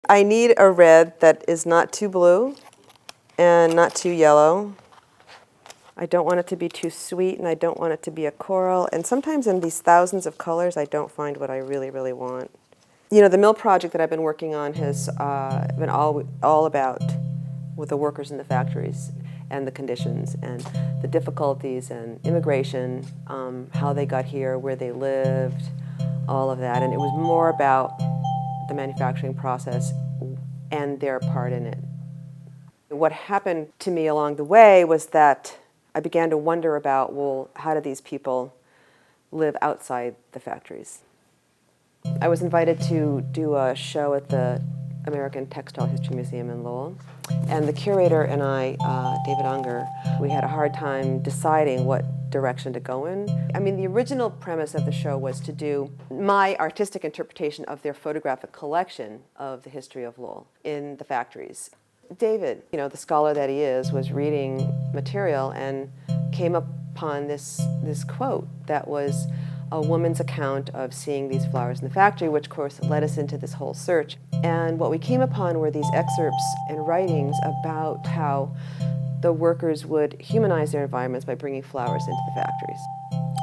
I need a red that is not too blue and not too yellow. I don't want it to be too sweet, and I don't want it to be a coral. And sometimes in these thousands of colors, I don't find what I really, really want. You know, the mill project that I've been working on has been all about with the workers in the factories and the conditions and the difficulties and immigration, how they got here, where they lived, all of that. And it was more about the manufacturing process and their part in it. What happened to me along the way was that I began to wonder about, well, how do these people live outside the factories? I was invited to do a show at the American Textile History Museum in Lowell, and the curator and I, David Unger, we had a hard time deciding what direction to go in. I mean, the original premise of the show was to do my artistic interpretation of their photographic collection of the history of Lowell in the factories. David, you know, the scholar that he is, was reading material and came upon this quote that was a woman's account of seeing these flowers in the factory, which of course led us into this whole search. And what we came upon were these excerpts and writings about how the workers would humanize their environments by bringing flowers into the factories.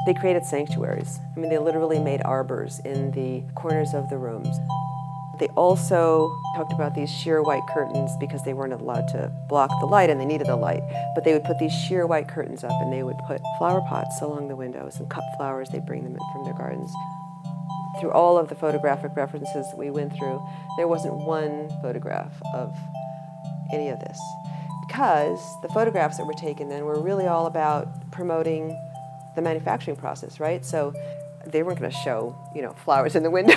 They created sanctuaries. I mean, they literally made arbors in the corners of the rooms. They also talked about these sheer white curtains because they weren't allowed to block the light and they needed the light. But they would put these sheer white curtains up and they would put flower pots along the windows and cut flowers. They'd bring them in from their gardens. Through all of the photographic references that we went through, there wasn't one photograph of any of this. Because the photographs that were taken then were really all about promoting the manufacturing process, right? So they weren't going to show, you know, flowers in the windows.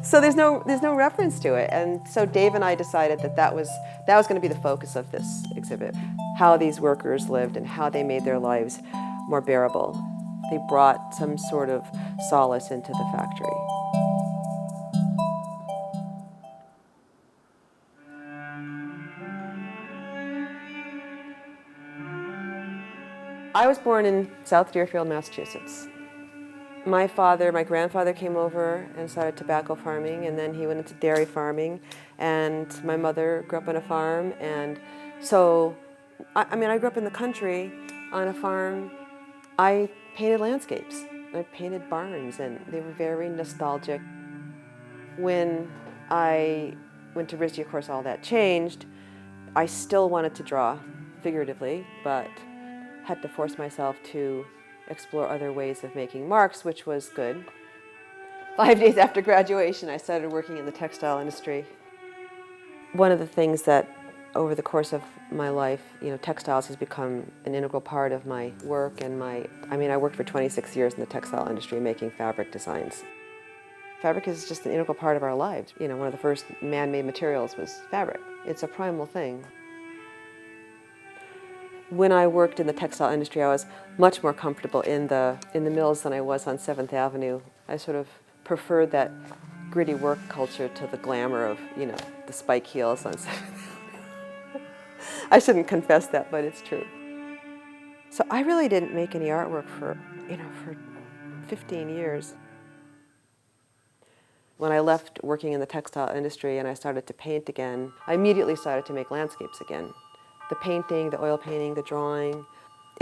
So there's no reference to it. And so Dave and I decided that was going to be the focus of this exhibit, how these workers lived and how they made their lives more bearable. They brought some sort of solace into the factory. I was born in South Deerfield, Massachusetts. My grandfather came over and started tobacco farming, and then he went into dairy farming, and my mother grew up on a farm. And so, I grew up in the country on a farm. I painted landscapes. I painted barns, and they were very nostalgic. When I went to RISD, of course, all that changed. I still wanted to draw figuratively, but had to force myself to explore other ways of making marks, which was good. 5 days after graduation, I started working in the textile industry. One of the things that over the course of my life, you know, textiles has become an integral part of my work and I worked for 26 years in the textile industry making fabric designs. Fabric is just an integral part of our lives. You know, one of the first man-made materials was fabric. It's a primal thing. When I worked in the textile industry, I was much more comfortable in the mills than I was on 7th Avenue. I sort of preferred that gritty work culture to the glamour of, you know, the spike heels on 7th Avenue. I shouldn't confess that, but it's true. So I really didn't make any artwork for 15 years. When I left working in the textile industry and I started to paint again, I immediately started to make landscapes again. The painting, the oil painting, the drawing,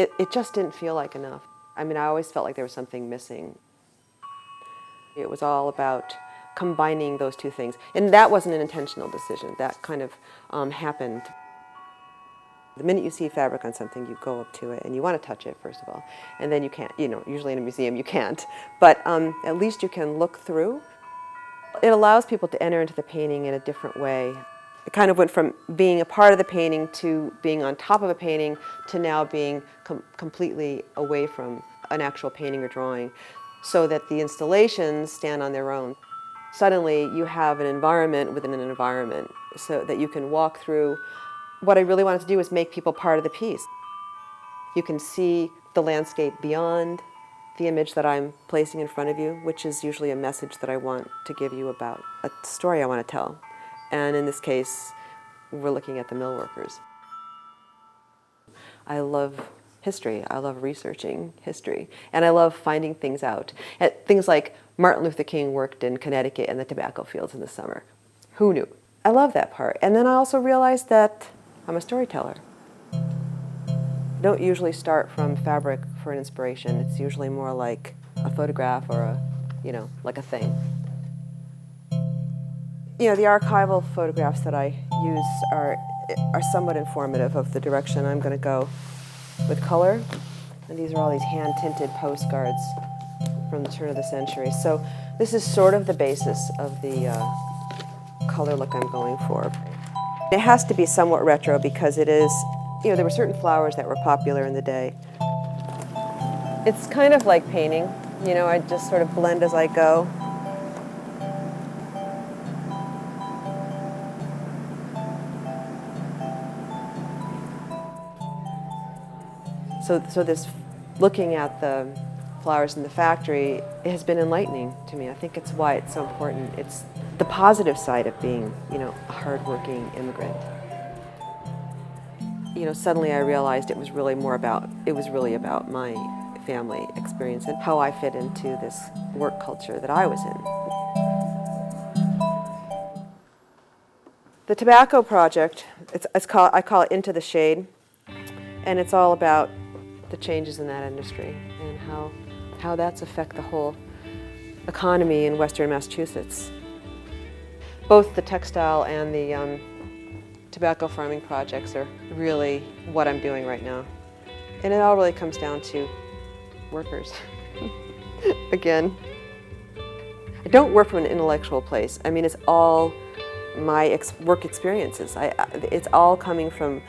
it just didn't feel like enough. I mean, I always felt like there was something missing. It was all about combining those two things. And that wasn't an intentional decision. That kind of happened. The minute you see fabric on something, you go up to it and you want to touch it, first of all. And then you can't, you know, usually in a museum you can't. But at least you can look through. It allows people to enter into the painting in a different way. It kind of went from being a part of the painting to being on top of a painting to now being completely away from an actual painting or drawing, so that the installations stand on their own. Suddenly you have an environment within an environment so that you can walk through. What I really wanted to do was make people part of the piece. You can see the landscape beyond the image that I'm placing in front of you, which is usually a message that I want to give you about a story I want to tell. And in this case, we're looking at the mill workers. I love history. I love researching history. And I love finding things out. Things like Martin Luther King worked in Connecticut in the tobacco fields in the summer. Who knew? I love that part. And then I also realized that I'm a storyteller. I don't usually start from fabric for an inspiration. It's usually more like a photograph or a, like a thing. The archival photographs that I use are somewhat informative of the direction I'm going to go with color. And these are all these hand-tinted postcards from the turn of the century. So this is sort of the basis of the color look I'm going for. It has to be somewhat retro because it is, there were certain flowers that were popular in the day. It's kind of like painting, I just sort of blend as I go. So this looking at the flowers in the factory has been enlightening to me. I think it's why it's so important. It's the positive side of being, a hardworking immigrant. Suddenly I realized it was really about my family experience and how I fit into this work culture that I was in. The tobacco project, I call it Into the Shade, and it's all about the changes in that industry and how that's affect the whole economy in Western Massachusetts. Both the textile and the tobacco farming projects are really what I'm doing right now. And it all really comes down to workers. Again, I don't work from an intellectual place. I mean, it's all my work experiences. It's all coming from,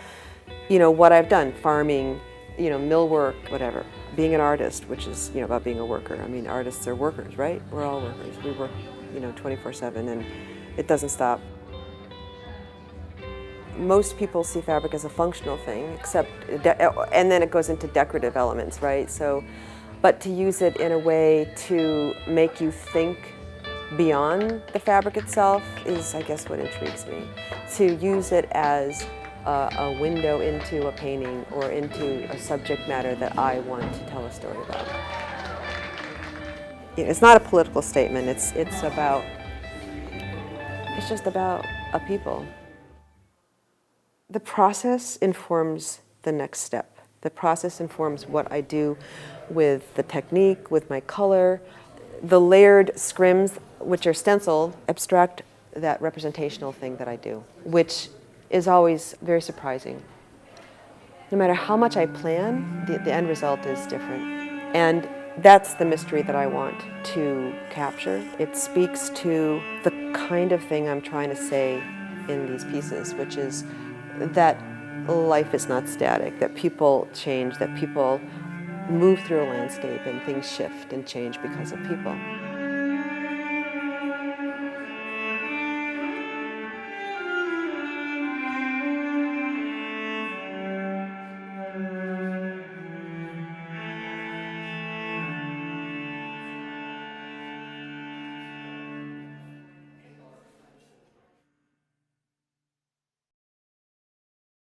what I've done, farming, mill work, whatever. Being an artist, which is, about being a worker. I mean, artists are workers, right? We're all workers. We work, 24/7, and it doesn't stop. Most people see fabric as a functional thing, and then it goes into decorative elements, right? But to use it in a way to make you think beyond the fabric itself is, I guess, what intrigues me. To use it as a window into a painting or into a subject matter that I want to tell a story about. It's not a political statement. It's just about a people. The process informs the next step. The process informs what I do with the technique, with my color. The layered scrims, which are stenciled, abstract that representational thing that I do, which is always very surprising. No matter how much I plan, the end result is different. And that's the mystery that I want to capture. It speaks to the kind of thing I'm trying to say in these pieces, which is that life is not static, that people change, that people move through a landscape and things shift and change because of people.